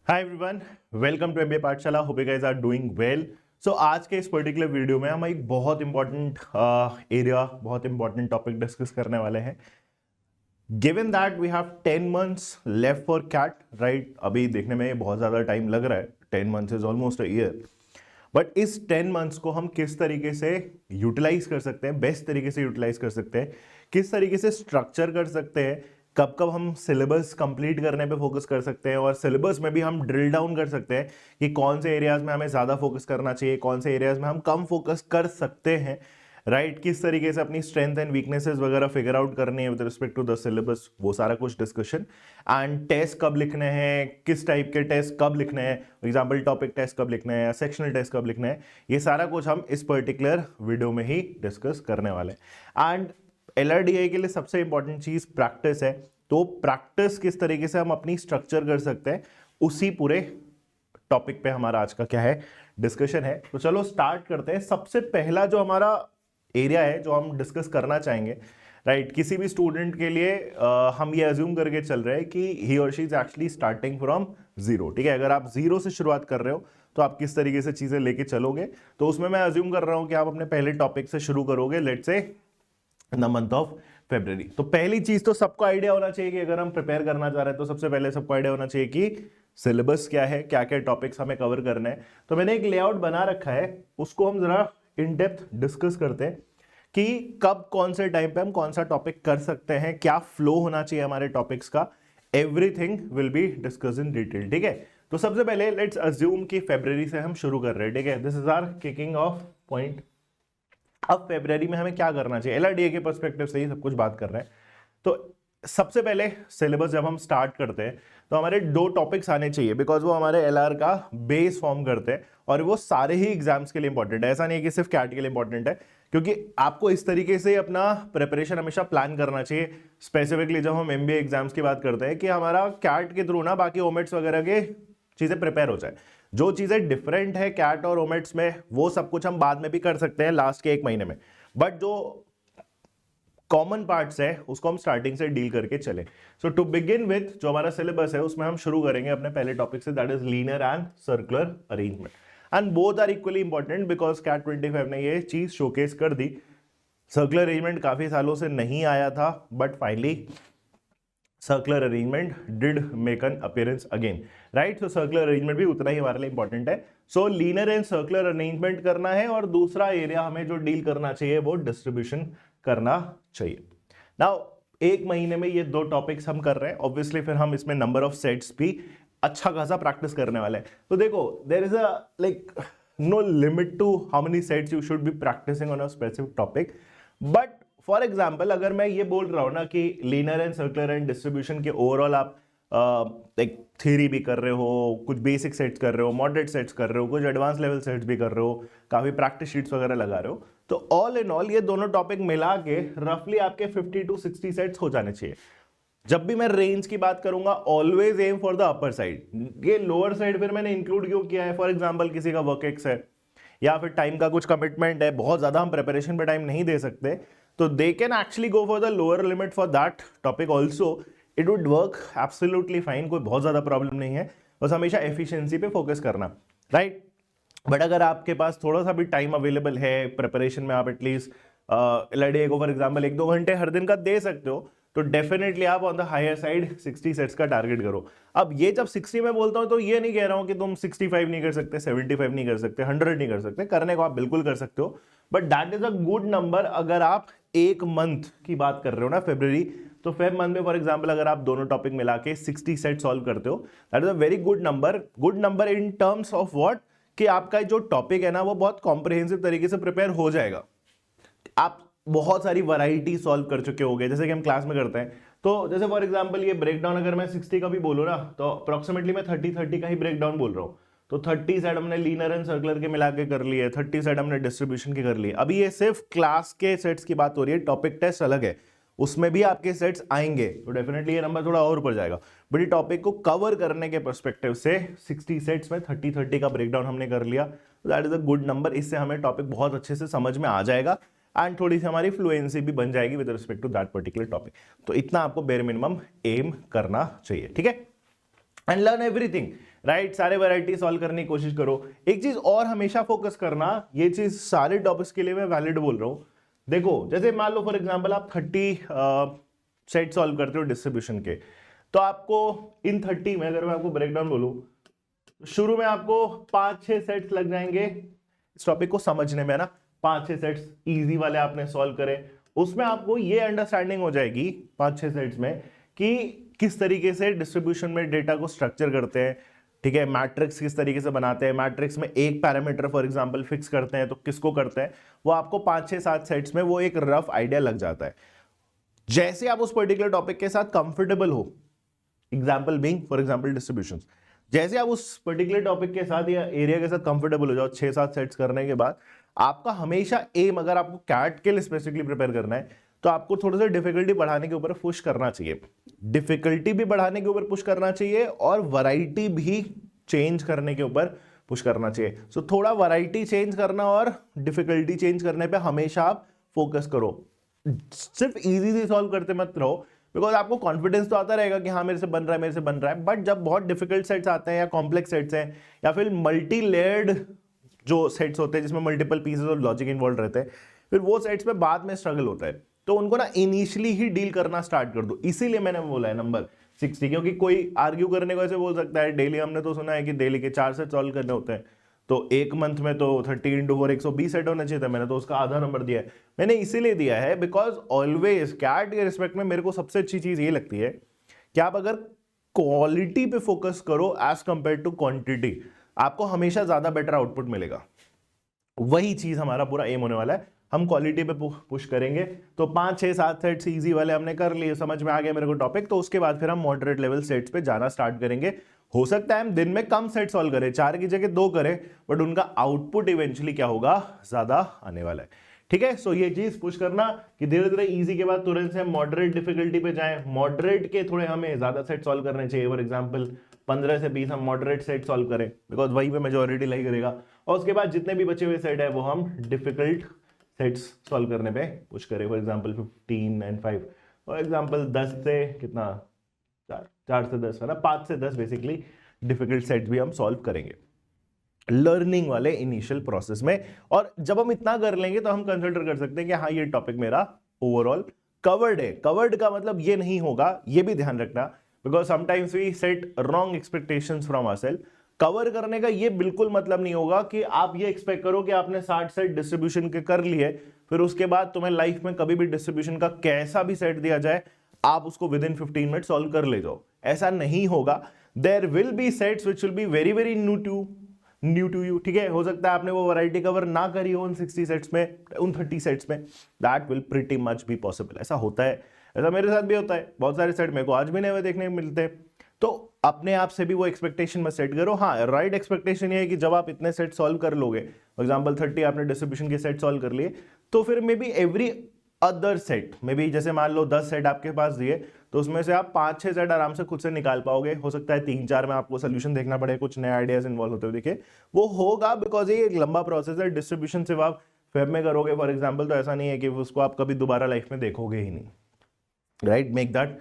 Hi everyone, welcome to MBA Pathshala. Hope you guys are doing well. So आज के इस particular video में हम एक बहुत इंपॉर्टेंट बहुत इंपॉर्टेंट टॉपिक डिस्कस करने वाले हैं। Given that we have 10 months left for CAT, right. अभी देखने में बहुत ज़्यादा टाइम लग रहा है, 10 months is almost a year, but इस 10 मंथ्स को हम किस तरीके से यूटिलाइज कर सकते हैं, बेस्ट तरीके से यूटिलाइज कर सकते हैं, किस तरीके से स्ट्रक्चर कर सकते हैं, कब कब हम सिलेबस कंप्लीट करने पे फोकस कर सकते हैं और सिलेबस में भी हम ड्रिल डाउन कर सकते हैं कि कौन से एरियाज में हमें ज़्यादा फोकस करना चाहिए, कौन से एरियाज में हम कम फोकस कर सकते हैं, राइट। किस तरीके से अपनी स्ट्रेंथ एंड वीकनेसेस वगैरह फिगर आउट करनी है with respect to the syllabus, वो सारा कुछ डिस्कशन। एंड टेस्ट कब लिखने हैं, किस टाइप के टेस्ट कब लिखने हैं, एग्जाम्पल टॉपिक टेस्ट कब लिखने हैं या सेक्शनल टेस्ट कब लिखने हैं, ये सारा कुछ हम इस पर्टिकुलर वीडियो में ही डिस्कस करने वाले हैं। एंड LRDI के लिए सबसे इंपॉर्टेंट चीज प्रैक्टिस है, तो प्रैक्टिस किस तरीके से हम अपनी स्ट्रक्चर कर सकते हैं, उसी पूरे टॉपिक पे हमारा आज का क्या है डिस्कशन है। तो चलो स्टार्ट करते हैं। सबसे पहला जो हमारा एरिया है जो हम डिस्कस करना चाहेंगे, राइट, किसी भी स्टूडेंट के लिए हम ये अज्यूम करके चल रहे हैं कि ही और she is actually starting from zero, ठीक है। अगर आप जीरो से शुरुआत कर रहे हो तो आप किस तरीके से चीजें लेके चलोगे, तो उसमें मैं अज्यूम कर रहा हूं कि आप अपने पहले टॉपिक से शुरू करोगे, let's say the month of February. तो पहली चीज तो सबको आइडिया होना चाहिए कि अगर हम प्रिपेयर करना चाह रहे हैं तो सबसे पहले सबको आइडिया होना चाहिए कि सिलेबस क्या है, क्या क्या टॉपिक्स हमें कवर करना है। तो मैंने एक लेआउट बना रखा है, उसको हम जरा इन डेप्थ डिस्कस करते हैं कि कब कौन से टाइम पे हम कौन सा टॉपिक कर सकते हैं, क्या फ्लो होना चाहिए हमारे टॉपिक्स का, everything will be discuss in detail, ठीक है। तो सबसे पहले लेट्स अज्यूम कि फरवरी से हम शुरू कर रहे हैं, ठीक है। This is hour kicking off point. अब फरवरी में हमें क्या करना चाहिए, LRDA के पर्सपेक्टिव से ही सब कुछ बात कर रहे हैं। तो सबसे पहले सिलेबस जब हम स्टार्ट करते हैं तो हमारे दो टॉपिक्स आने चाहिए, बिकॉज वो हमारे LR का बेस फॉर्म करते हैं और वो सारे ही एग्जाम्स के लिए इंपॉर्टेंट है। ऐसा नहीं है कि सिर्फ कैट के लिए इंपॉर्टेंट है, क्योंकि आपको इस तरीके से अपना प्रिपरेशन हमेशा प्लान करना चाहिए। स्पेसिफिकली जब हम MBA एग्जाम्स की बात करते हैं कि हमारा कैट के थ्रू ना बाकी ओमेट्स वगैरह के चीजें प्रिपेयर हो जाए। जो चीजें डिफरेंट है कैट और ओमेट्स में, वो सब कुछ हम बाद में भी कर सकते हैं लास्ट के 1 महीने में, बट जो कॉमन पार्ट्स है उसको हम स्टार्टिंग से डील करके चले। सो टू बिगिन विथ जो हमारा सिलेबस है उसमें हम शुरू करेंगे अपने पहले टॉपिक से, that is linear and circular arrangement. And both are equally important because CAT 25 ने ये चीज शोकेस कर दी। सर्कुलर अरेंजमेंट काफी सालों से नहीं आया था, but finally circular arrangement did make an appearance again, right. So circular arrangement भी उतना ही हमारे लिए इंपॉर्टेंट है। सो लीनियर एंड सर्कुलर अरेंजमेंट करना है और दूसरा एरिया हमें जो डील करना चाहिए वो डिस्ट्रीब्यूशन करना चाहिए। नाउ 1 महीने में ये 2 टॉपिक्स हम कर रहे हैं, ऑब्वियसली फिर हम इसमें नंबर ऑफ सेट्स भी अच्छा खासा प्रैक्टिस करने वाले हैं। तो देखो there is a like no limit to how many sets you should be practising on a specific topic, but for example अगर मैं ये बोल रहा हूं ना कि linear and circular and distribution के ओवरऑल आप एक थ्योरी भी कर रहे हो, कुछ बेसिक सेट्स कर रहे हो, मॉडरेट सेट्स कर रहे हो, कुछ एडवांस लेवल सेट्स भी कर रहे हो, काफी प्रैक्टिस शीट्स वगैरह लगा रहे हो, तो ऑल इन ऑल ये दोनों टॉपिक मिला के रफली आपके 50 to 60 सेट्स हो जाने चाहिए। जब भी मैं रेंज की बात करूंगा always aim for the upper side. ये लोअर साइड फिर मैंने इंक्लूड क्यों किया है, फॉर एग्जाम्पल किसी का वर्क एक्स है या फिर टाइम का कुछ कमिटमेंट है, बहुत ज्यादा हम प्रिपरेशन पे टाइम नहीं दे सकते, तो they can actually go for the lower limit for that topic also, it would work absolutely fine, कोई बहुत ज्यादा प्रॉब्लम नहीं है, बस हमेशा एफिशिएंसी पे फोकस करना, राइट। बट अगर आपके पास थोड़ा सा भी टाइम अवेलेबल है प्रिपरेशन में, आप एटलीस्ट LRDA को फॉर एग्जाम्पल 1-2 घंटे हर दिन का दे सकते हो, तो डेफिनेटली आप on the higher side 60 sets का टारगेट करो। अब ये जब 60 में बोलता हूं तो ये नहीं कह रहा हूं कि तुम 65 नहीं कर सकते, 75 नहीं कर सकते, 100 नहीं कर सकते, करने को आप बिल्कुल कर सकते हो, but that is a good number. अगर आप 1 मंथ की बात कर रहे हो ना फरवरी, तो फेब मंथ में फॉर एग्जांपल अगर आप दोनों टॉपिक मिला के 60 सेट सॉल्व करते हो, that is a very good number. Good number in terms of what, कि आपका जो टॉपिक है ना वो बहुत कॉम्प्रिहेंसिव तरीके से प्रिपेयर हो जाएगा। आप बहुत सारी वैरायटी सॉल्व कर चुके होंगे, जैसे कि हम क्लास में करते हैं। तो जैसे फॉर एग्जांपल ये ब्रेकडाउन अगर मैं 60 का भी बोलूँ ना, तो अप्रोक्सीमेटली मैं 30 का ही ब्रेकडाउन बोल रहा हूँ। तो 30 सेट हमने लीनियर एंड सर्कुलर के मिला के कर लिए, 30 सेट हमने डिस्ट्रीब्यूशन के कर लिए। अभी ये सिर्फ क्लास के सेट्स की बात हो रही है, टॉपिक टेस्ट अलग है, उसमें भी आपके सेट्स आएंगे, तो डेफिनेटली ये नंबर थोड़ा और ऊपर जाएगा। बट ये टॉपिक को कवर करने के पर्सपेक्टिव से 60 सेट्स में 30 का ब्रेकडाउन हमने कर लिया, that is a good number. इससे हमें टॉपिक बहुत अच्छे से समझ में आ जाएगा एंड थोड़ी सी हमारी फ्लुएंसी भी बन जाएगी with respect to that particular topic. तो इतना आपको बेयर मिनिमम एम करना चाहिए, ठीक है। एंड लर्न एवरीथिंग, राइट, सारे वैरायटी सॉल्व करने की कोशिश करो। एक चीज और हमेशा फोकस करना, ये चीज सारे टॉपिक्स के लिए मैं वैलिड बोल रहा हूं। देखो जैसे मान लो फॉर एग्जांपल आप 30 सेट सॉल्व करते हो डिस्ट्रीब्यूशन के, तो आपको इन 30 में अगर मैं आपको ब्रेकडाउन बोलूं, शुरू में आपको 5-6 सेट्स लग जाएंगे इस टॉपिक को समझने में ना। 5-6 सेट्स इजी वाले आपने सॉल्व करे, उसमें आपको ये अंडरस्टैंडिंग हो जाएगी 5-6 सेट्स में कि किस तरीके से डिस्ट्रीब्यूशन में डेटा को स्ट्रक्चर करते हैं, ठीक है, मैट्रिक्स किस तरीके से बनाते हैं, मैट्रिक्स में एक पैरामीटर फॉर एग्जांपल फिक्स करते हैं तो किसको करते हैं, वो आपको 5-6-7 सेट्स में वो एक रफ आइडिया लग जाता है। जैसे आप उस पर्टिकुलर टॉपिक के साथ कंफर्टेबल हो, example being for example distributions, जैसे आप उस पर्टिकुलर टॉपिक के साथ या एरिया के साथ कंफर्टेबल हो जाओ 6-7 सेट्स करने के बाद, आपका हमेशा एम, अगर आपको कैट के लिए स्पेसिफिकली प्रिपेयर करना है तो आपको थोड़ा सा डिफिकल्टी बढ़ाने के ऊपर पुश करना चाहिए। डिफिकल्टी भी बढ़ाने के ऊपर पुश करना चाहिए और वैरायटी भी चेंज करने के ऊपर पुश करना चाहिए। सो थोड़ा वैरायटी चेंज करना और डिफिकल्टी चेंज करने पे हमेशा आप फोकस करो। सिर्फ इजी से सॉल्व करते मत रहो, बिकॉज आपको कॉन्फिडेंस तो आता रहेगा कि हाँ मेरे से बन रहा है, मेरे से बन रहा है, बट जब बहुत डिफिकल्ट सेट्स आते हैं या कॉम्प्लेक्स सेट्स हैं या फिर मल्टी लेयर्ड जो सेट्स होते हैं जिसमें मल्टीपल पीसेस और लॉजिक इन्वॉल्व रहते हैं, फिर वो सेट्स में बाद में स्ट्रगल होता है। तो उनको ना इनिशियली ही डील करना स्टार्ट कर दो। इसीलिए मैंने बोला है नंबर 60, क्योंकि कोई आर्ग्यू करने को ऐसे बोल सकता है डेली, हमने तो सुना है कि डेली के 4 सेट सॉल्व करने होते हैं, तो एक मंथ में तो 30 × 4 120 सेट होना चाहिए था, मैंने तो उसका आधा नंबर दिया है। मैंने इसीलिए दिया है बिकॉज ऑलवेज कैट के रिस्पेक्ट में मेरे को सबसे अच्छी चीज ये लगती है कि आप अगर क्वालिटी पे फोकस करो एज कंपेयर टू क्वांटिटी, आपको हमेशा ज्यादा बेटर आउटपुट मिलेगा। वही चीज हमारा पूरा एम होने वाला है, हम क्वालिटी पे पुश करेंगे। तो 5-6-7 सेट्स इजी वाले हमने कर लिए, समझ में आ गया मेरे को टॉपिक, तो उसके बाद फिर हम मॉडरेट लेवल सेट्स पे जाना स्टार्ट करेंगे। हो सकता है हम दिन में कम सेट सॉल्व करें, 4 की जगह 2 करें, बट उनका आउटपुट इवेंचुअली क्या होगा, ज्यादा आने वाला है। ठीक है, सो ये चीज पुश करना कि धीरे धीरे इजी के बाद तुरंत से मॉडरेट डिफिकल्टी पे जाएं। मॉडरेट के थोड़े हमें ज्यादा सेट सॉल्व करने चाहिए, फॉर एग्जांपल 15 से 20 हम मॉडरेट सेट सॉल्व करें, बिकॉज वही पे मेजोरिटी लाई करेगा। और उसके बाद जितने भी बचे हुए सेट है वो हम डिफिकल्ट सेट्स सॉल्व करने पे पुश करें, for example 15 and 5, for example 10 से कितना, 4 से 10 है ना, 5 से 10 बेसिकली डिफिकल्ट सेट्स भी हम सॉल्व करेंगे लर्निंग वाले इनिशियल प्रोसेस में। और जब हम इतना कर लेंगे तो हम कंसिडर कर सकते हैं कि हाँ ये टॉपिक मेरा ओवरऑल कवर्ड है। कवर्ड का मतलब ये नहीं होगा, ये भी ध्यान रखना, because sometimes we set wrong expectations from ourself. Cover करने का ये बिल्कुल मतलब नहीं होगा कि आप ये एक्सपेक्ट करो कि आपने 60 सेट डिस्ट्रीब्यूशन के कर लिए, फिर उसके बाद तुम्हें लाइफ में कभी भी डिस्ट्रीब्यूशन का कैसा भी सेट दिया जाए आप उसको विद इन 15 मिनट सॉल्व कर ले जाओ, ऐसा नहीं होगा। There will be sets which will be very very new to you. ठीक है, हो सकता है आपने वो वैरायटी कवर ना करी हो उन 60 सेट्स में, उन 30 सेट्स में, that will pretty much be possible. ऐसा होता है, ऐसा मेरे साथ भी होता है, बहुत सारे सेट मेरे को आज भी नए देखने को मिलते हैं। तो अपने आप से भी वो एक्सपेक्टेशन में सेट करो। हाँ, राइट एक्सपेक्टेशन ये है कि जब आप इतने सेट सॉल्व कर लोगे, फॉर एग्जांपल 30 आपने डिस्ट्रीब्यूशन के सेट सॉल्व कर लिए, तो फिर may be every other set, may be जैसे मान लो 10 सेट आपके पास दिए, तो उसमें से आप 5-6 सेट आराम से खुद से निकाल पाओगे। हो सकता है 3-4 में आपको सोल्यूशन देखना पड़े, कुछ नए आइडियाज इन्वॉल्व होते हुए दिखे, वो होगा, बिकॉज ये एक लंबा प्रोसेस है। डिस्ट्रीब्यूशन सिर्फ आप वेब में करोगे फॉर एग्जाम्पल, तो ऐसा नहीं है कि उसको आप कभी दोबारा लाइफ में देखोगे ही नहीं। Right, make that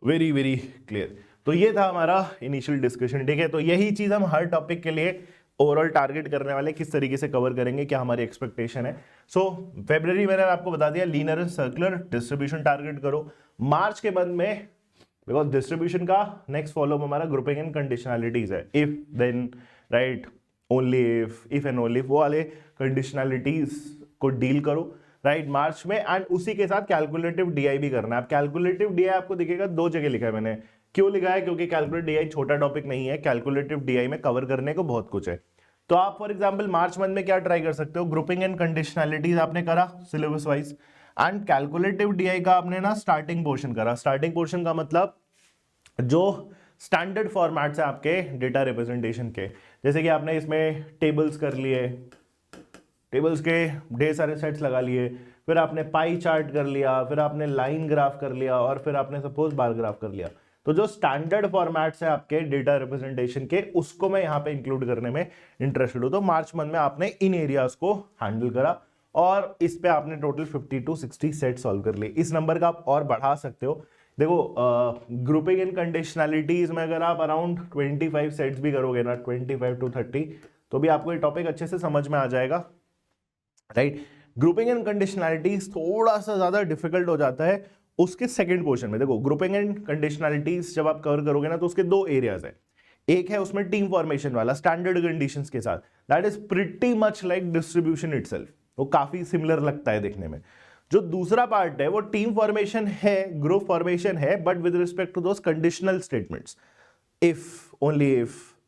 very very clear. तो ये था हमारा इनिशियल डिस्कशन। ठीक है, तो यही चीज हम हर टॉपिक के लिए ओवरऑल टारगेट करने वाले, किस तरीके से कवर करेंगे, क्या हमारी एक्सपेक्टेशन है। सो फरवरी मैंने आपको बता दिया linear and circular distribution target करो। मार्च के बाद में, बिकॉज डिस्ट्रीब्यूशन का नेक्स्ट फॉलोअप हमारा ग्रुपिंग एंड कंडीशनलिटीज है, if then right, only if and only, वो वाले कंडीशनलिटीज को डील करो राइट मार्च में। एंड उसी के साथ कैलकुलेटिव डीआई भी करना है। अब कैलकुलेटिव डीआई आपको दिखेगा 2 जगह लिखा है मैंने, क्यों लिखा है, क्योंकि कैलकुलेटिव डीआई छोटा टॉपिक नहीं है, कैलकुलेटिव डीआई में कवर करने को बहुत कुछ है। तो आप फॉर एग्जांपल मार्च मंथ में क्या ट्राई कर सकते हो, ग्रुपिंग एंड कंडीशनलिटीज आपने करा syllabus wise, and calculative DI का आपने ना स्टार्टिंग पोर्शन करा। स्टार्टिंग पोर्शन का मतलब जो स्टैंडर्ड फॉर्मेट्स है आपके डेटा रिप्रेजेंटेशन के, जैसे कि आपने इसमें टेबल्स कर लिए, टेबल्स के ढेर सारे सेट्स लगा लिए, फिर आपने पाई चार्ट कर लिया, फिर आपने लाइन ग्राफ कर लिया, और फिर आपने सपोज बार ग्राफ कर लिया। तो जो स्टैंडर्ड फॉर्मेट्स है आपके डेटा रिप्रेजेंटेशन के, उसको मैं यहाँ पे इंक्लूड करने में इंटरेस्टेड हूँ। तो मार्च मंथ में आपने इन एरियाज को हैंडल करा और इस पे आपने टोटल 50 to 60 सेट सॉल्व कर लिए। इस नंबर का आप और बढ़ा सकते हो, देखो ग्रुपिंग इन कंडीशनैलिटीज में अगर आप अराउंड 25 सेट्स भी करोगे ना, 25 to 30, तो भी आपको ये टॉपिक अच्छे से समझ में आ जाएगा, राइट। ग्रुपिंग इन कंडीशनैलिटीज थोड़ा सा ज्यादा डिफिकल्ट हो जाता है उसके सेकंड पोर्शन में। देखो ग्रुपिंग एंड कंडीशनैलिटीज जब आप कवर करोगे ना, तो उसके दो एरियाज है। एक है उसमें टीम फॉर्मेशन वाला स्टैंडर्ड कंडीशंस के साथ, that is pretty much like distribution itself, वो काफी सिमिलर लगता है देखने में। जो दूसरा पार्ट है वो टीम फॉर्मेशन है, ग्रुप फॉर्मेशन है, but with respect to those conditional statements, if only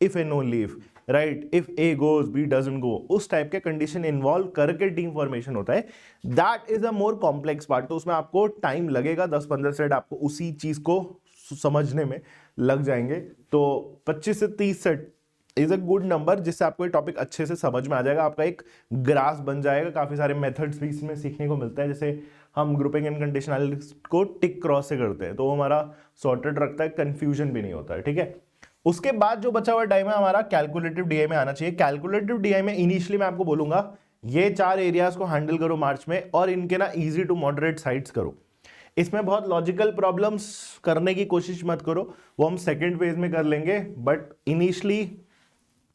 if and only if, right, if A goes B doesn't go, उस टाइप के कंडीशन इन्वॉल्व करके टीम फॉर्मेशन होता है। That is a more complex part, तो उसमें आपको time लगेगा, 10-15 set आपको उसी चीज को समझने में लग जाएंगे। तो 25 से 30 set is a good number, जिससे आपको ये टॉपिक अच्छे से समझ में आ जाएगा, आपका एक ग्रास बन जाएगा। काफी सारे मेथड्स भी इसमें सीखने को मिलता है, जैसे हम ग्रुपिंग एंड कंडीशनैलिटीज को टिक क्रॉस से करते हैं, तो वो हमारा सॉर्टेड रखता है, कंफ्यूजन भी नहीं होता है, ठीक है। उसके बाद जो बचा हुआ टाइम है हमारा कैलकुलेटिव डीआई में आना चाहिए। कैलकुलेटिव डीआई में इनिशियली मैं आपको बोलूंगा ये 4 एरियाज को हैंडल करो मार्च में, और इनके ना इजी टू मॉडरेट साइट्स करो। इसमें बहुत लॉजिकल प्रॉब्लम्स करने की कोशिश मत करो, वो हम सेकेंड फेज में कर लेंगे, बट इनिशियली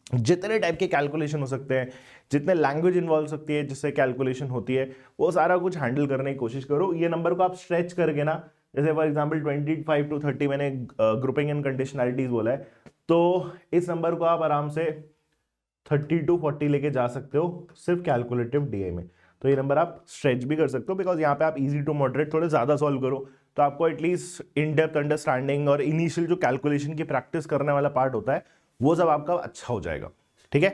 जितने टाइप के कैलकुलेशन हो सकते हैं, जितने लैंग्वेज इन्वॉल्व सकती है जिससे कैलकुलेशन होती है, वो सारा कुछ हैंडल करने की कोशिश करो। ये नंबर को आप स्ट्रेच करके ना, जैसे फॉर एग्जांपल 25 to 30 मैंने ग्रुपिंग एंड कंडीशनैलिटीज बोला है, तो इस नंबर को आप आराम से 30 to 40 लेके जा सकते हो सिर्फ कैलकुलेटिव डीआई में। तो ये नंबर आप स्ट्रेच भी कर सकते हो, बिकॉज यहाँ पे आप इजी टू मॉडरेट थोड़े ज्यादा सॉल्व करो, तो आपको एटलीस्ट इन डेप्थ अंडरस्टैंडिंग और इनिशियल जो कैलकुलेशन की प्रैक्टिस करने वाला पार्ट होता है वो सब आपका अच्छा हो जाएगा, ठीक है।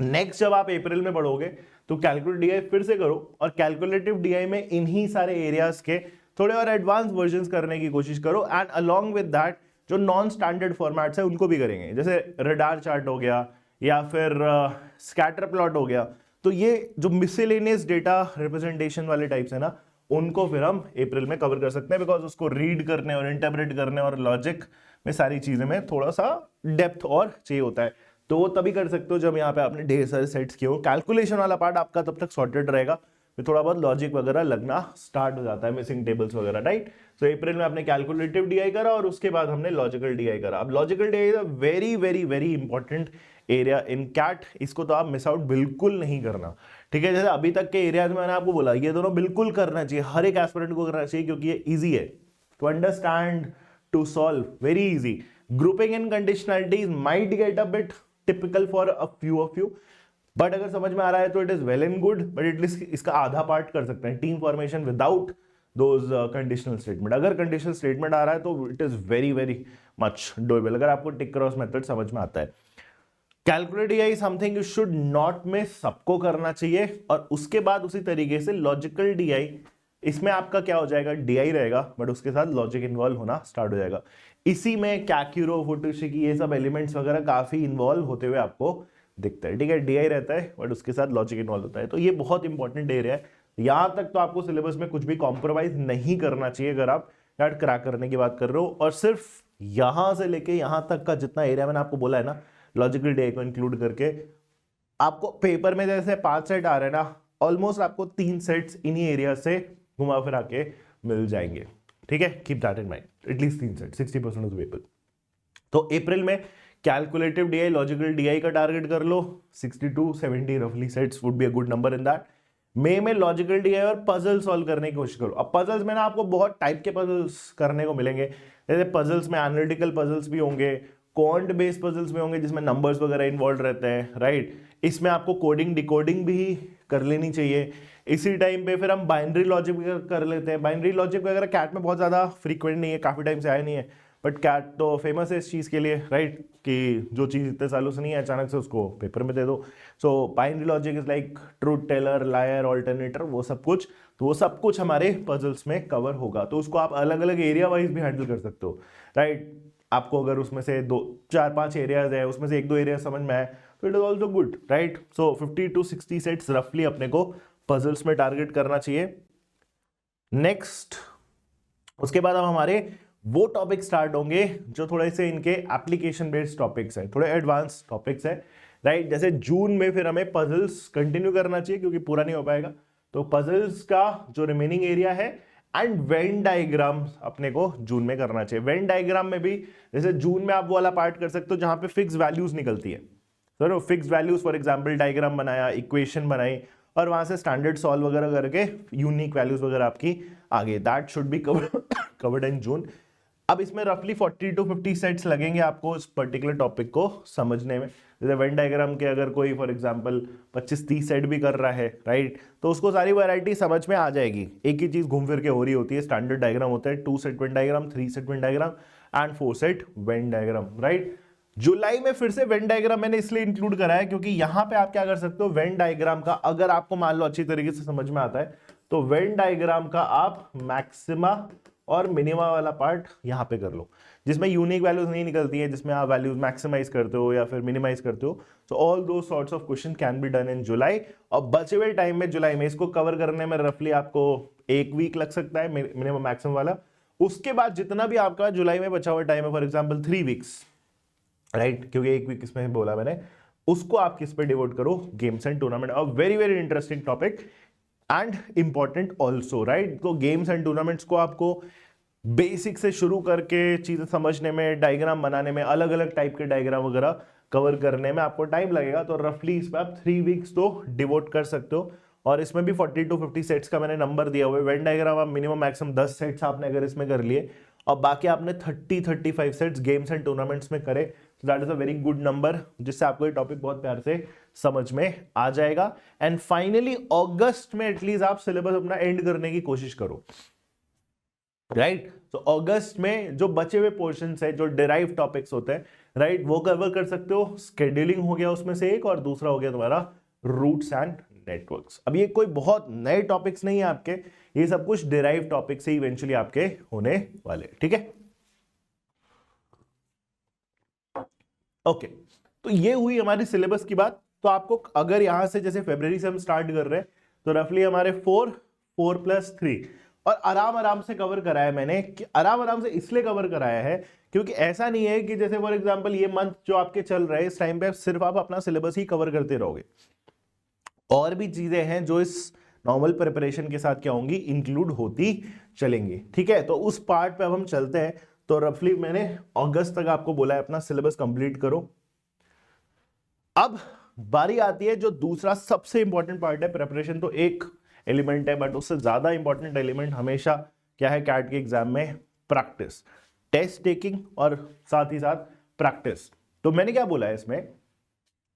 नेक्स्ट जब आप अप्रैल में पढ़ोगे तो कैलकुलेटिव डीआई फिर से करो, और कैलकुलेटिव डीआई में इन्हीं सारे एरियाज के थोड़े और एडवांस वर्जन्स करने की कोशिश करो, एंड अलोंग विद दैट जो नॉन स्टैंडर्ड फॉर्मेट्स है उनको भी करेंगे, जैसे रडार चार्ट हो गया या फिर स्कैटर प्लॉट हो गया। तो ये जो मिसलेनियस डेटा रिप्रेजेंटेशन वाले टाइप्स है ना, उनको फिर हम अप्रैल में कवर कर सकते हैं, बिकॉज उसको रीड करने और इंटरप्रेट करने और लॉजिक में सारी चीजें में थोड़ा सा डेप्थ और चाहिए होता है, तो वो तभी कर सकते हो जब यहाँ पे आपने ढेर सारे सेट्स किए हो। कैलकुलेशन वाला पार्ट आपका तब तक सॉर्टेड रहेगा, फिर थोड़ा बहुत लॉजिक वगैरह लगना स्टार्ट हो जाता है, मिसिंग टेबल्स वगैरह, राइट। सो अप्रैल में आपने कैलकुलेटिव डीआई करा और उसके बाद हमने लॉजिकल डीआई करा। अब logical DI is a very very very important area in CAT, इसको तो आप मिस आउट बिल्कुल नहीं करना, ठीक है। जैसे अभी तक के एरियाज में मैंने आपको बोला, ये दोनों बिल्कुल करना चाहिए, हर एक एस्पिरेंट को करना चाहिए, क्योंकि ये ईजी है to understand, to solve, very easy. Grouping and conditionalities might get a bit typical for a few of you, but अगर समझ में आ रहा है तो it is well and good, but at least इसका आधा पार्ट कर सकते हैं, team formation without those conditional statement. अगर कंडीशनल स्टेटमेंट आ रहा है तो it is very very much doable, अगर आपको टिक क्रॉस मेथड समझ में आता है। Calculate DI something you should not miss, सबको करना चाहिए। और उसके बाद उसी तरीके से लॉजिकल डीआई, इसमें आपका क्या हो जाएगा, डीआई रहेगा बट उसके साथ लॉजिक इन्वॉल्व होना स्टार्ट हो जाएगा। इसी में कैक्यूरो, फुटोशिकी, ये सब एलिमेंट्स वगैरह काफी इन्वॉल्व होते हुए आपको दिखता है, ठीक है। डीआई रहता है बट उसके साथ लॉजिक इन्वॉल्व होता है, तो ये बहुत इंपॉर्टेंट एरिया है। यहां तक तो आपको सिलेबस में कुछ भी कॉम्प्रोमाइज नहीं करना चाहिए अगर आप कैट क्रैक करने की बात कर रहे हो। और सिर्फ यहां से लेके यहां तक का जितना एरिया मैंने आपको बोला है ना, लॉजिकल डीआई को इंक्लूड करके, आपको पेपर में जैसे 5 सेट आ रहे हैं ना, ऑलमोस्ट आपको 3 सेट्स इन्हीं एरिया से घुमा फिरा के मिल जाएंगे, ठीक है। Keep that in mind, at least 3 set, 60% of the paper. तो अप्रैल में कैलकुलेटिव डीआई, लॉजिकल डीआई का टारगेट कर लो, 60 to 70 रफली sets would be a good number in that. मई में लॉजिकल डीआई और पजल सॉल्व करने की कोशिश करो। अब पजल्स में ना आपको बहुत टाइप के पजल्स करने को मिलेंगे, जैसे पजल्स में एनालिटिकल पजल्स भी होंगे, क्वांट बेस्ड पजल्स भी होंगे जिसमें नंबर्स वगैरह इन्वॉल्व रहते हैं, राइट। इसमें आपको कोडिंग डिकोडिंग भी कर लेनी चाहिए। इसी टाइम पे फिर हम बाइनरी लॉजिक कर लेते हैं। बाइनरी लॉजिक वगैरह कैट में बहुत ज़्यादा फ्रीक्वेंट नहीं है, काफ़ी टाइम से आया नहीं है, बट कैट तो फेमस है इस चीज़ के लिए, राइट, कि जो चीज़ इतने सालों से नहीं है अचानक से उसको पेपर में दे दो। So binary logic is like truth teller, liar, alternator, वो सब कुछ, तो वो सब कुछ हमारे पजल्स में कवर होगा। तो उसको आप अलग अलग एरिया वाइज भी हैंडल कर सकते हो, राइट। आपको अगर उसमें से 4-5 एरियाज है, उसमें से 1-2 एरिया समझ में आए तो it is also good, right. So 50 to 60 sets रफली अपने को पजल्स में टारगेट करना चाहिए। नेक्स्ट, उसके बाद अब हमारे वो टॉपिक स्टार्ट होंगे जो थोड़े से इनके एप्लीकेशन बेस्ड टॉपिक्स है, थोड़े एडवांस टॉपिक्स है, राइट। जैसे जून में फिर हमें पजल्स कंटिन्यू करना चाहिए क्योंकि पूरा नहीं हो पाएगा, तो पजल्स का जो रिमेनिंग एरिया है एंड वेन डायग्राम अपने को जून में करना चाहिए। वेन डायग्राम में भी जैसे जून में आप वो वाला पार्ट कर सकते हो जहां पे फिक्स वैल्यूज निकलती है, तो fix values for example diagram बनाया, इक्वेशन बनाई और वहां से स्टैंडर्ड सॉल्व वगैरह करके यूनिक वैल्यूज वगैरह आपकी आ गई, that should be covered in June. अब इसमें रफली 40 to 50 सेट्स लगेंगे आपको इस पर्टिकुलर टॉपिक को समझने में। जैसे वेन डायग्राम के अगर कोई फॉर एग्जांपल 25-30 सेट भी कर रहा है, राइट, तो उसको सारी वैरायटी समझ में आ जाएगी। एक ही चीज घूम फिर के हो रही होती है। स्टैंडर्ड डायग्राम होता है 2 set Venn diagram, 3 set Venn diagram and 4 set Venn diagram, right. जुलाई में फिर से वेन डायग्राम मैंने इसलिए इंक्लूड करा है क्योंकि यहां पे आप क्या कर सकते हो, वेन डायग्राम का अगर आपको मान लो अच्छी तरीके से समझ में आता है तो वेन डायग्राम का आप मैक्सिमा और मिनिमा वाला पार्ट यहां पे कर लो, जिसमें यूनिक वैल्यूज नहीं निकलती है, जिसमें आप वैल्यूज मैक्सिमाइज करते हो या फिर मिनिमाइज करते हो। सो ऑल दो sorts of question can be done in July. और बचे हुए टाइम में जुलाई में इसको कवर करने में रफली आपको 1 वीक लग सकता है मिनिमम मैक्सिमम वाला। उसके बाद जितना भी आपका जुलाई में बचा हुआ टाइम है, फॉर एग्जाम्पल 3 वीक्स, राइट, क्योंकि 1 वीक इसमें बोला मैंने, उसको आप किस पे डिवोट करो, games and tournament. A very very interesting topic and important also, right. तो गेम्स एंड टूर्नामेंट्स को आपको बेसिक से शुरू करके चीजें समझने में, डायग्राम बनाने में, अलग अलग टाइप के डायग्राम वगैरह कवर करने में आपको टाइम लगेगा। तो रफली इस पर आप 3 वीक्स तो डिवोट कर सकते हो। और इसमें भी 40 to 50 सेट्स का मैंने नंबर दिया हुआ है। वेन डायग्राम आप मिनिमम मैक्सिमम 10 सेट्स आपने अगर इसमें कर लिए और बाकी आपने 30-35 सेट्स गेम्स एंड टूर्नामेंट्स में करे, तो that is a very good number, जिससे आपको ये टॉपिक बहुत प्यार से समझ में आ जाएगा। एंड फाइनली अगस्त में एटलीस्ट आप सिलेबस अपना एंड करने की कोशिश करो, राइट। तो अगस्त में जो बचे हुए पोर्शंस है, जो डिराइव टॉपिक्स होते हैं, राइट, वो कवर कर सकते हो। स्केड्यूलिंग हो गया उसमें से एक, और दूसरा हो गया तुम्हारा रूट्स एंड नेटवर्क्स। अब ये कोई बहुत नए टॉपिक्स नहीं है आपके, ये सब कुछ डिराइव टॉपिक से इवेंचुअली आपके होने वाले, ठीक है। ओके, तो ये हुई हमारी सिलेबस की बात। तो आपको अगर यहां से जैसे फरवरी से हम स्टार्ट कर रहे हैं तो रफली हमारे 4+3 और आराम आराम से कवर कराया मैंने। कि आराम आराम से इसलिए कवर कराया है क्योंकि ऐसा नहीं है कि जैसे फॉर एग्जांपल ये मंथ जो आपके चल रहे हैं इस टाइम पे सिर्फ आप अपना सिलेबस ही कवर करते रहोगे, और भी चीजें हैं जो इस नॉर्मल प्रिपरेशन के साथ क्या होंगी, इंक्लूड होती चलेंगी, ठीक है। तो उस पार्ट पे अब हम चलते हैं। तो रफली मैंने अगस्त तक आपको बोला है अपना सिलेबस कंप्लीट करो। अब बारी आती है जो दूसरा सबसे इंपॉर्टेंट पार्ट है। प्रिपरेशन तो एक एलिमेंट है, बट उससे ज्यादा इंपॉर्टेंट एलिमेंट हमेशा क्या है कैट के एग्जाम में, प्रैक्टिस, टेस्ट टेकिंग और साथ ही साथ प्रैक्टिस। तो मैंने क्या बोला है इसमें,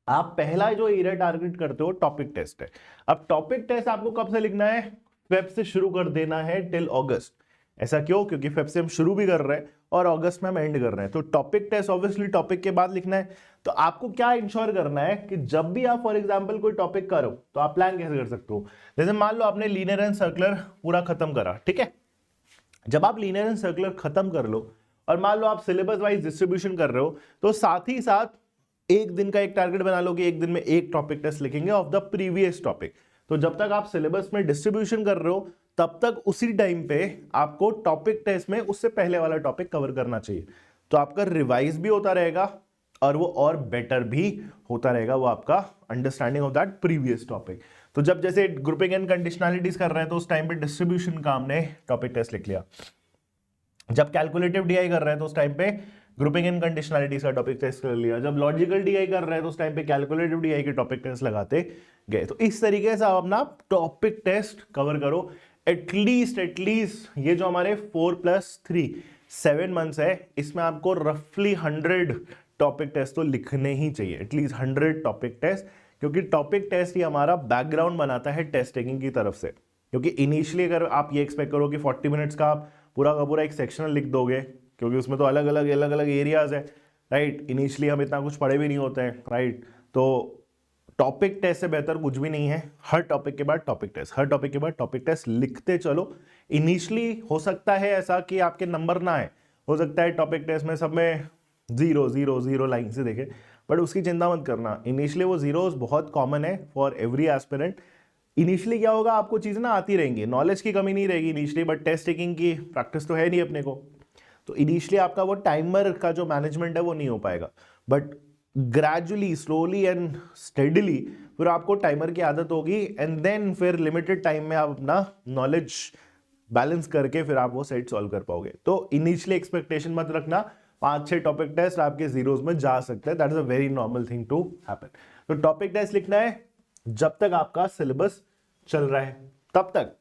आप पहला जो एरिया टारगेट करते हो टॉपिक टेस्ट है। अब टॉपिक टेस्ट आपको कब से लिखना है, फेब से शुरू कर देना है टिल अगस्त। ऐसा क्यों, क्योंकि फेब से हम शुरू भी कर रहे हैं और अगस्त में हम एंड कर रहे हैं। तो टॉपिक टेस्ट ऑब्वियसली टॉपिक के बाद लिखना है। तो आपको क्या इंश्योर करना है कि जब भी आप फॉर एग्जांपल कोई टॉपिक करो तो आप प्लान कैसे कर सकते हो। जैसे मान लो आपने लीनियर एंड सर्कुलर पूरा खत्म करा, ठीक है। जब आप लीनियर एंड सर्कुलर खत्म कर लो और मान लो आप सिलेबस वाइज डिस्ट्रीब्यूशन कर रहे हो, तो साथ ही साथ एक दिन का एक टारगेट बना लो कि एक दिन में एक टॉपिक टेस्ट लिखेंगे ऑफ द प्रीवियस टॉपिक। तो जब तक आप सिलेबस में डिस्ट्रीब्यूशन कर रहे हो तब तक उसी टाइम पे आपको टॉपिक टेस्ट में उससे पहले वाला टॉपिक कवर करना चाहिए। तो आपका रिवाइज भी होता रहेगा और वो और बेटर भी होता रहेगा, वो आपका understanding of that previous topic. तो जब जैसे ग्रुपिंग एंड कंडीशनैलिटीज कर रहे हैं तो उस टाइम पे डिस्ट्रीब्यूशन का हमने टॉपिक टेस्ट लिख लिया। जब कैलकुलेटिव डीआई कर रहे हैं तो उस टाइम पे ग्रुपिंग एंड कंडीशनैलिटीज का टॉपिक टेस्ट कर लिया। जब लॉजिकल डीआई कर रहे हैं तो उस टाइम पे कैलकुलेटिव डीआई के टॉपिक टेस्ट लगाते गए। तो इस तरीके से आप अपना टॉपिक टेस्ट कवर करो। एटलीस्ट ये जो हमारे 4+3 7 मंथ्स है, इसमें आपको रफली 100 टॉपिक टेस्ट तो लिखने ही चाहिए, एटलीस्ट 100 टॉपिक टेस्ट, क्योंकि टॉपिक टेस्ट ही हमारा बैकग्राउंड बनाता है टेस्ट टेकिंग की तरफ से। क्योंकि इनिशियली अगर आप ये एक्सपेक्ट करो कि 40 मिनट्स का आप पूरा का पूरा एक सेक्शनल लिख दोगे, क्योंकि उसमें तो अलग अलग एरियाज है, राइट। इनिशियली हम इतना कुछ पढ़े भी नहीं होते हैं, राइट। तो टॉपिक टेस्ट से बेहतर कुछ भी नहीं है। हर टॉपिक के बाद टॉपिक टेस्ट, हर टॉपिक के बाद टॉपिक टेस्ट लिखते चलो। इनिशियली हो सकता है ऐसा कि आपके नंबर ना आए, हो सकता है टॉपिक टेस्ट में सब में 0 लाइन से देखे, बट उसकी चिंता मत करना। इनिशियली वो जीरोस बहुत कॉमन है फॉर एवरी एस्पिरेंट। इनिशियली क्या होगा, आपको चीज़ें ना आती रहेंगी, नॉलेज की कमी नहीं रहेगी इनिशियली, बट टेस्ट टेकिंग की प्रैक्टिस तो है नहीं अपने को। तो इनिशियली आपका वो टाइमर का जो मैनेजमेंट है वो नहीं हो पाएगा, but gradually slowly and steadily फिर आपको टाइमर की आदत होगी, एंड देन फिर लिमिटेड टाइम में आप अपना नॉलेज बैलेंस करके फिर आप वो सेट सॉल्व कर पाओगे। तो इनिशियली एक्सपेक्टेशन मत रखना 5-6 टॉपिक टेस्ट आपके जीरोस में जा सकते हैं, that is a very normal thing to happen. तो टॉपिक टेस्ट लिखना है जब तक आपका सिलेबस चल रहा है तब तक।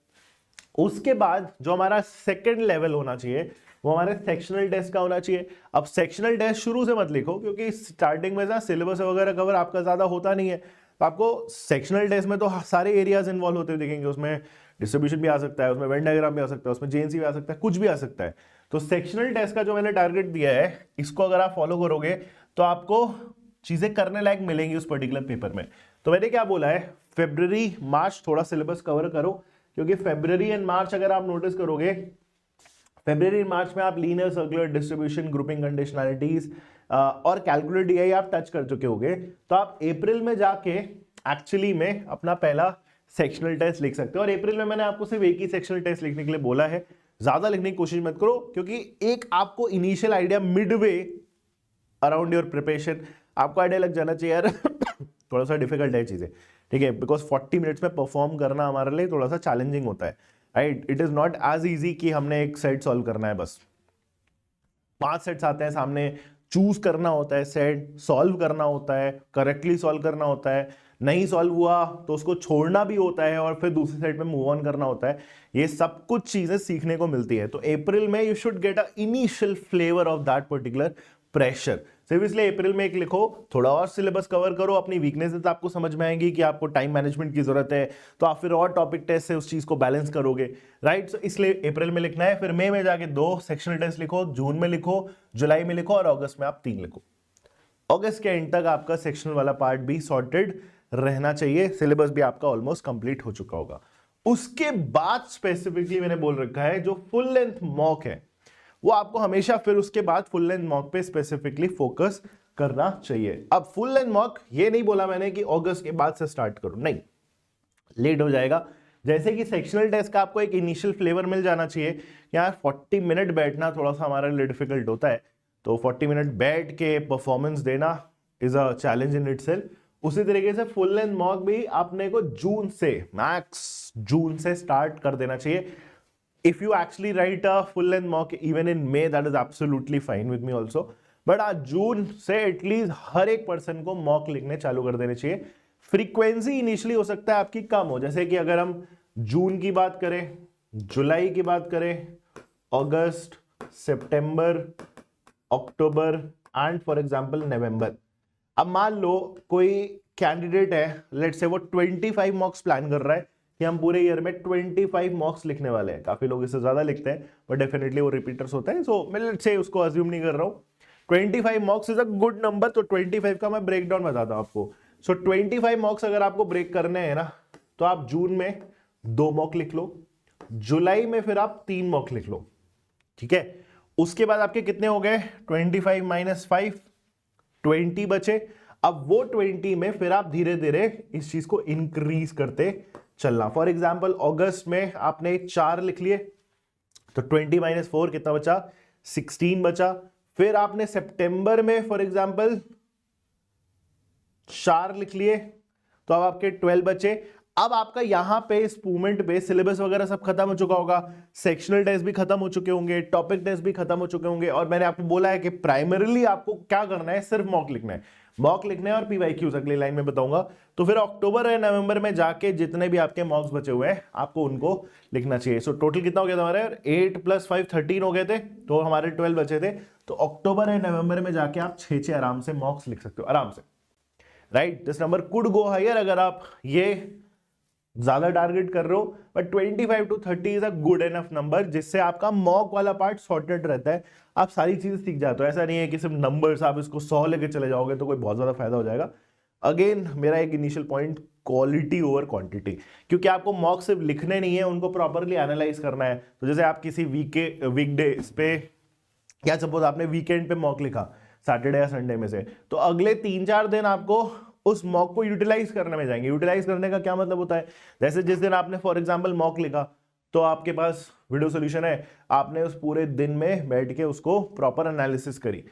उसके बाद जो हमारा सेकंड लेवल होना चाहिए वो हमारे सेक्शनल टेस्ट का होना चाहिए। अब सेक्शनल टेस्ट शुरू से मत लिखो क्योंकि स्टार्टिंग में सिलेबस वगैरह कवर आपका ज्यादा होता नहीं है, तो आपको सेक्शनल टेस्ट में तो सारे एरियाज इन्वॉल्व होते हुए दिखेंगे। उसमें डिस्ट्रीब्यूशन भी आ सकता है, उसमें वेन डायग्राम भी आ सकता है, उसमें जेएनसी भी आ सकता है, कुछ भी आ सकता है। तो सेक्शनल टेस्ट का जो मैंने टारगेट दिया है इसको अगर आप फॉलो करोगे तो आपको चीजें करने लायक मिलेंगी उस पर्टिकुलर पेपर में। तो मैंने क्या बोला है, फरवरी मार्च थोड़ा सिलेबस कवर करो, क्योंकि फरवरी एंड मार्च अगर आप नोटिस करोगे, फरवरी मार्च में आप linear circular distribution, grouping conditionalities और कैलकुलेट डीआई आप टच कर चुके होगे। तो आप अप्रैल में जाके एक्चुअली में अपना पहला सेक्शनल टेस्ट लिख सकते हो। और अप्रैल में मैंने आपको सिर्फ एक ही सेक्शनल टेस्ट लिखने के लिए बोला है, ज्यादा लिखने की कोशिश मत करो, क्योंकि एक आपको initial idea Midway around your preparation आपको आइडिया लग जाना चाहिए यार थोड़ा सा डिफिकल्ट है चीजें, ठीक है, बिकॉज 40 मिनट्स में परफॉर्म करना हमारे लिए थोड़ा सा चैलेंजिंग होता है, right. It is not as easy कि हमने एक सेट सॉल्व करना है, बस 5 सेट्स आते हैं सामने, चूज करना होता है, सेट सॉल्व करना होता है, करेक्टली सॉल्व करना होता है, नहीं सॉल्व हुआ तो उसको छोड़ना भी होता है और फिर दूसरी साइड पे मूव ऑन करना होता है। ये सब कुछ चीजें सीखने को मिलती है। तो अप्रैल में you should get a initial flavour of that particular pressure. सिर्फ इसलिए अप्रैल में एक लिखो, थोड़ा और सिलेबस कवर करो, अपनी वीकनेसेस आपको समझ में आएंगी कि आपको टाइम मैनेजमेंट की जरूरत है, तो आप फिर और टॉपिक टेस्ट से उस चीज को बैलेंस करोगे, राइट। सो इसलिए अप्रैल में लिखना है, फिर मई में जाके 2 सेक्शनल टेस्ट लिखो, जून में लिखो, जुलाई में लिखो और अगस्त में आप 3 लिखो। अगस्त के एंड तक आपका सेक्शनल वाला पार्ट भी सॉर्टेड रहना चाहिए, सिलेबस भी आपका ऑलमोस्ट कंप्लीट हो चुका होगा। उसके बाद स्पेसिफिकली मैंने बोल रखा है जो फुल लेंथ मॉक है वो आपको हमेशा फिर उसके बाद फुल लेंथ मॉक पे स्पेसिफिकली फोकस करना चाहिए। अब फुल लेंथ मॉक ये नहीं बोला मैंने कि अगस्त के बाद से स्टार्ट करो, नहीं, लेट हो जाएगा। जैसे कि सेक्शनल टेस्ट का आपको एक इनिशियल फ्लेवर मिल जाना चाहिए, यार 40 मिनट बैठना थोड़ा सा हमारे लिए डिफिकल्ट होता है, तो 40 मिनट बैठ के परफॉर्मेंस देना is a challenge in itself. उसी तरीके से फुल लेंथ मॉक भी आपने को जून से, मैक्स जून से स्टार्ट कर देना चाहिए। If you actually write a full length mock even in May, that is absolutely fine with me also. But आज जून से एटलीस्ट हर एक पर्सन को मॉक लिखने चालू कर देने चाहिए। फ्रीक्वेंसी इनिशियली हो सकता है आपकी कम हो, जैसे कि अगर हम जून की बात करें, जुलाई की बात करें, अगस्त, सितंबर, अक्टूबर एंड फॉर एग्जांपल नवंबर। अब मान लो कोई कैंडिडेट है, लेट्स से वो 25 मॉक्स प्लान कर रहा है कि हम पूरे ईयर में 25 मॉक्स लिखने वाले हैं। काफी लोग इससे ज्यादा लिखते हैं बट डेफिनेटली वो रिपीटर्स होते हैं, सो मैं लेट्स से उसको अज्यूम नहीं कर रहा हूं। 25 मॉक्स इज अ गुड नंबर, तो 25 का मैं ब्रेक डाउन बताता हूं आपको। सो 25 मॉक्स अगर आपको ब्रेक करने हैं ना, तो आप जून में 2 मॉक लिख लो, जुलाई में फिर आप 3 मॉक लिख लो, ठीक है। उसके बाद आपके कितने हो गए, 25 - 5, 20 बचे। अब वो 20 में फिर आप धीरे धीरे इस चीज को इंक्रीज करते चलना। फॉर एग्जाम्पल अगस्त में आपने 4 लिख लिए, तो 20 - 4 कितना बचा, 16 बचा। फिर आपने सितंबर में फॉर एग्जाम्पल 4 लिख लिए, तो अब आपके 12 बचे। अब आपका यहां पे इस मूवमेंट पे सिलेबस वगैरह सब खत्म हो चुका होगा, सेक्शनल टेस्ट भी खत्म हो चुके होंगे, टॉपिक टेस्ट भी खत्म हो चुके होंगे, और मैंने आपको बोला है कि प्राइमरीली आपको क्या करना है, सिर्फ मॉक लिखना है, मॉक लिखने और पीवाईक्यूज अगली लाइन में बताऊंगा। तो फिर अक्टूबर या नवंबर में जाके जितने भी आपके मॉक्स बचे हुए हैं आपको उनको लिखना चाहिए। सो टोटल कितना हो गया था हमारे, 8 + 5 13 हो गए थे, तो हमारे 12 बचे थे। तो अक्टूबर या नवंबर में जाके आप 6 आराम से मॉक्स लिख सकते हो, आराम से, right. This number could go higher अगर आप ये ज्यादा टारगेट कर रहे हो, but 25 to 30 is a good enough number, जिससे आपका मॉक वाला पार्ट सॉर्टेड रहता है, आप सारी चीजें सीख जाते हो। ऐसा नहीं है कि सिर्फ नंबर्स आप इसको 100 लेके चले जाओगे तो कोई बहुत ज्यादा फायदा हो जाएगा। अगेन मेरा एक initial point, quality over quantity, क्योंकि आपको मॉक सिर्फ लिखने नहीं है, उनको प्रॉपरली एनालाइज करना है। तो जैसे आप किसी वीकडेज पे, या सपोज आपने वीकेंड पे मॉक लिखा सैटरडे या संडे में से, तो अगले 3-4 दिन आपको उस मॉक को यूटिलाइज करने में जाएंगे। यूटिलाइज करने का क्या मतलब होता है, जैसे जिस दिन आपने फॉर एग्जांपल मॉक लिखा, तो आपके पास वीडियो सॉल्यूशन है, आपने उस पूरे दिन में बैठ के उसको प्रॉपर एनालिसिस करी।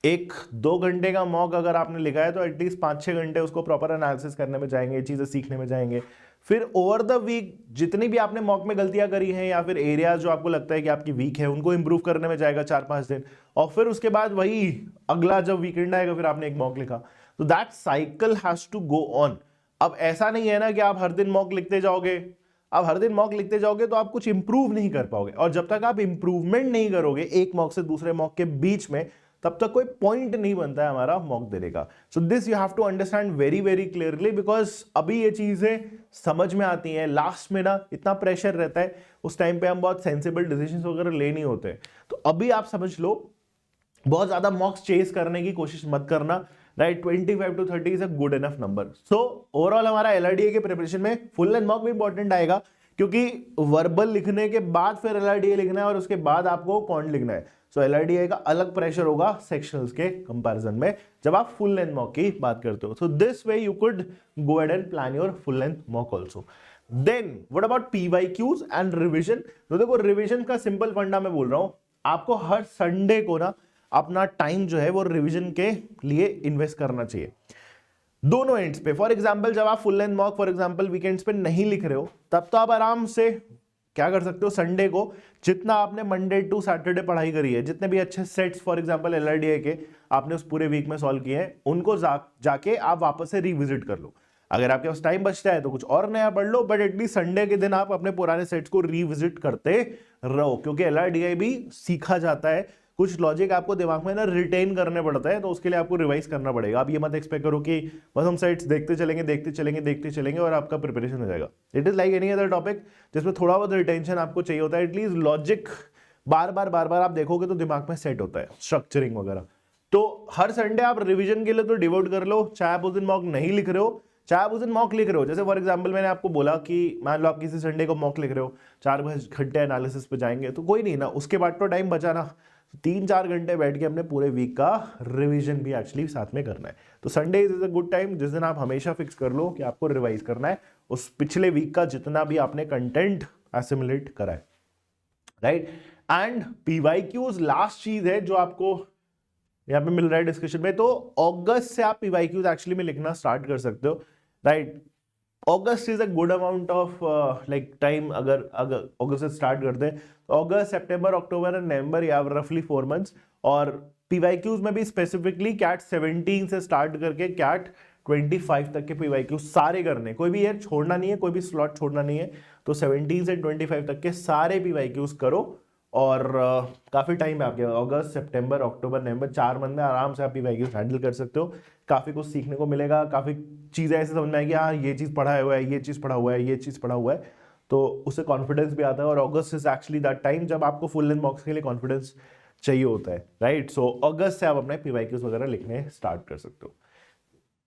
एक 2 घंटे का मॉक अगर आपने लिखा है तो एटलीस्ट 5-6 घंटे उसको प्रॉपर एनालिसिस करने में जाएंगे, चीजें सीखने में जाएंगे। फिर ओवर द वीक जितनी भी आपने मॉक में गलतियां करी हैं या फिर एरियाज जो आपको लगता है कि आपकी वीक है उनको इंप्रूव करने में जाएगा 4-5 दिन, और फिर उसके बाद वही अगला जब वीकेंड आएगा फिर आपने एक मॉक लिखा। तो that cycle has to go on. अब ऐसा नहीं है ना कि आप हर दिन मॉक लिखते जाओगे, आप हर दिन मॉक लिखते जाओगे तो आप कुछ इंप्रूव नहीं कर पाओगे, और जब तक आप इंप्रूवमेंट नहीं करोगे एक मॉक से दूसरे मॉक के बीच में, तब तक कोई पॉइंट नहीं बनता है हमारा मॉक देने का। So this you have to understand very very clearly, because अभी ये चीजें समझ में आती हैं, लास्ट में ना इतना प्रेशर रहता है, उस टाइम पे हम बहुत सेंसिबल डिसीजंस वगैरह ले नहीं होते। तो अभी आप समझ लो, बहुत ज्यादा मॉक्स चेस करने की कोशिश मत करना, right. 25 to 30 is a good enough number. So overall हमारा एलआरडीए के प्रिपरेशन में फुल लेंथ मॉक भी इंपॉर्टेंट आएगा, क्योंकि वर्बल लिखने के बाद फिर एलआरडीए लिखना है और उसके बाद आपको कॉन्ट लिखना है। सो एलआरडीए का अलग प्रेशर होगा सेक्शनल्स के कंपैरिजन में जब आप फुल लेंथ मॉक की बात करते हो। So this way you could go ahead and plan your full length mock also. Then what about PYQs and revision. तो देखो रिवीजन का सिंपल फंडा मैं बोल रहा हूं, आपको हर संडे को ना अपना टाइम जो है वो रिवीजन के लिए इन्वेस्ट करना चाहिए दोनों एंड्स पे। फॉर एग्जांपल जब आप full length mock for example weekends पे नहीं लिख रहे हो, तब तो आप आराम से क्या कर सकते हो, संडे को जितना आपने मंडे टू सैटरडे पढ़ाई करी है, जितने भी अच्छे सेट्स फॉर एग्जांपल एलआरडीए के आपने उस पूरे वीक में सॉल्व किए हैं, उनको जाके आप वापस से रिविजिट कर लो। अगर आपके पास टाइम बचता है तो कुछ और नया पढ़ लो, बट एटलीस्ट संडे के दिन आप अपने पुराने सेट्स को रिविजिट करते रहो, क्योंकि एलआरडीए भी सीखा जाता है, कुछ लॉजिक आपको दिमाग में ना रिटेन करने पड़ता है, तो उसके लिए आपको रिवाइज करना पड़ेगा। आप ये मत एक्सपेक्ट करो कि बस हम सेट्स देखते चलेंगे और आपका प्रिपरेशन हो जाएगा। It is like any other topic जिसमें थोड़ा बहुत रिटेंशन आपको चाहिए होता है, एटलीस्ट लॉजिक बार बार आप देखोगे तो दिमाग में सेट होता है, स्ट्रक्चरिंग वगैरह। तो हर संडे आप रिविजन के लिए तो डिवोट कर लो, चाहे आप उस दिन मॉक नहीं लिख रहे हो, चाहे आप उस दिन मॉक लिख रहे हो। जैसे फॉर एग्जांपल मैंने आपको बोला कि मान लो आप किसी संडे को मॉक लिख रहे हो, 4 घंटे एनालिसिस पे जाएंगे, तो कोई नहीं ना, उसके बाद तो टाइम बचा ना, 3-4 घंटे बैठ के अपने पूरे वीक का रिवीजन भी एक्चुअली साथ में करना है। तो Sunday is a good time जिस दिन आप हमेशा फिक्स कर लो कि आपको रिवाइज करना है उस पिछले वीक का जितना भी आपने कंटेंट एसिमुलेट करा है, राइट। एंड पीवाईक्यूज लास्ट चीज है जो आपको यहाँ पे मिल रहा है डिस्कशन में। तो अगस्त से आप पीवाईक्यूज एक्चुअली में लिखना स्टार्ट कर सकते हो, right. August is a good amount of like time. अगर अगस्त से स्टार्ट करते हैं तो अगस्त, सितंबर, अक्टूबर एंड नवंबर, या रफली 4 मंथ्स। और पीवाईक्यूज में भी स्पेसिफिकली कैट 17 से स्टार्ट करके कैट 25 तक के पीवाईक्यूज सारे करने, कोई भी ईयर छोड़ना नहीं है, कोई भी स्लॉट छोड़ना नहीं है। तो 17 से 25 तक के सारे पीवाईक्यूज करो, और काफी टाइम है आपके, अगस्त, सितंबर, अक्टूबर, नवंबर, 4 मंथ में आराम से आप पीवाईक्यूज हैंडल कर सकते हो। काफी कुछ सीखने को मिलेगा, काफी चीजें ऐसे समझ में आएगी, हाँ ये चीज पढ़ा हुआ है, ये चीज पढ़ा हुआ है, ये चीज पढ़ा हुआ है, तो उससे कॉन्फिडेंस भी आता है। और अगस्त इज एक्चुअली दैट टाइम जब आपको फुल लेंथ मॉक्स के लिए कॉन्फिडेंस चाहिए होता है, राइट। सो अगस्त से आप अपने पीवाईक्यूज वगैरह लिखने स्टार्ट कर सकते हो।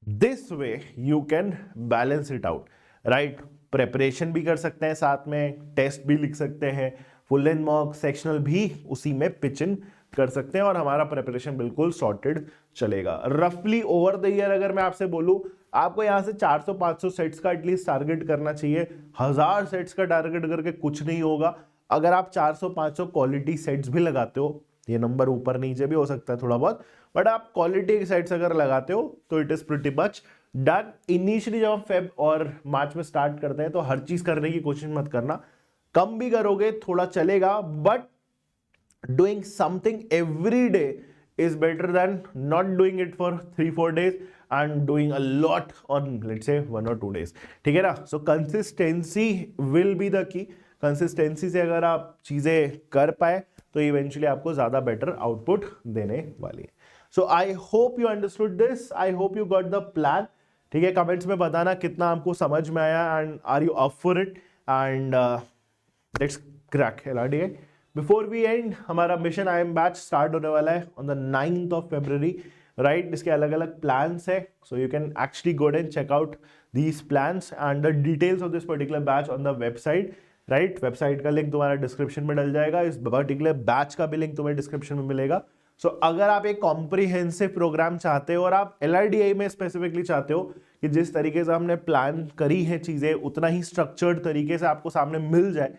This way you can balance it out, right. Preparation भी कर सकते हैं, साथ में टेस्ट भी लिख सकते हैं, फुल लेंथ मॉक सेक्शनल भी उसी में पिच इन कर सकते हैं, और हमारा प्रिपरेशन बिल्कुल सॉर्टेड चलेगा। रफली ओवर द ईयर अगर मैं आपसे बोलूं, आपको यहां से 400-500 सेट्स का एटलीस्ट टारगेट करना चाहिए। 1000 सेट्स का टारगेट करके कुछ नहीं होगा। अगर आप 400-500 क्वालिटी सेट्स भी लगाते हो, ये नंबर ऊपर नीचे भी हो सकता है थोड़ा बहुत, बट आप क्वालिटी सेट्स अगर लगाते हो तो it is pretty much done. Initially जब हम फेब और मार्च में स्टार्ट करते हैं तो हर चीज करने की कोशिश मत करना, कम भी करोगे थोड़ा चलेगा, but doing something every day is better than not doing it for 3-4 days and doing a lot on let's say 1 or 2 days, ठीक है ना। So consistency will be the key। consistency से अगर आप चीजें कर पाए तो इवेंचुअली आपको ज्यादा बेटर आउटपुट देने वाली है। So I hope you understood this, I hope you got the plan, ठीक है। कमेंट्स में बताना कितना आपको समझ में आया and are you up for it, and let's crack LRDI. Before we end, हमारा mission I M batch start होने वाला है on the 9th of February, right. इसके अलग अलग प्लान्स है, so you can actually go and check out these plans and the details of this particular batch on the website, right. Website का link तुम्हारा description में डल जाएगा, इस पर्टिकुलर बैच का भी लिंक तुम्हें डिस्क्रिप्शन में मिलेगा। सो अगर आप एक कॉम्प्रिहेंसिव प्रोग्राम चाहते हो और आप एलआरडीए में स्पेसिफिकली चाहते हो कि जिस तरीके से हमने प्लान करी है चीजें उतना ही स्ट्रक्चर्ड तरीके से आपको सामने मिल जाए,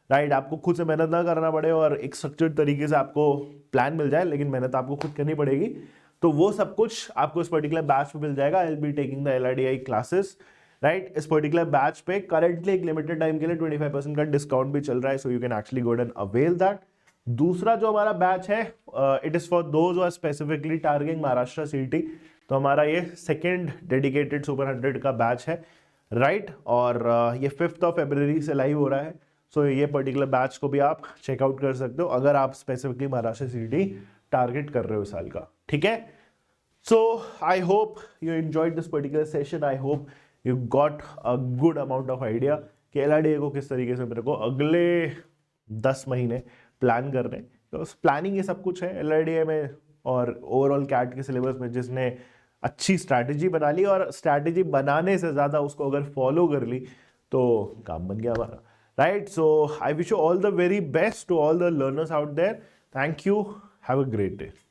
राइट, आपको खुद से मेहनत ना करना पड़े और एक स्ट्रक्चर्ड तरीके से आपको प्लान मिल जाए, लेकिन मेहनत आपको खुद करनी पड़ेगी, तो वो सब कुछ आपको इस पर्टिकुलर बैच में मिल जाएगा। I will be taking the LRDI classes, right. इस पर्टिकुलर बैच पे करंटली एक लिमिटेड टाइम के लिए 25% का डिस्काउंट भी चल रहा है, so you can actually go and avail that. दूसरा जो हमारा बैच है, it is for those who are specifically targeting Maharashtra CET। तो हमारा ये सेकेंड डेडिकेटेड सुपर 100 का बैच है, राइट। और ये 5 फरवरी से लाइव हो रहा है। सो ये पर्टिकुलर बैच को भी आप चेकआउट कर सकते हो अगर आप स्पेसिफिकली महाराष्ट्र CET टारगेट कर रहे हो साल का, ठीक है। So I hope you enjoyed this particular session. I hope you got a good amount of idea कि LRDI को किस तरीके से मेरे को अगले 10 महीने प्लान करने। तो प्लानिंग ये सब कुछ है LRDI में और ओवरऑल कैट के सिलेबस में। जिसने अच्छी स्ट्रैटेजी बना ली और स्ट्रैटेजी बनाने से ज़्यादा उसको अगर फॉलो कर ली तो काम बन गया हमारा, right. So I wish you all the very best to all the learners out there. Thank you, have a great day.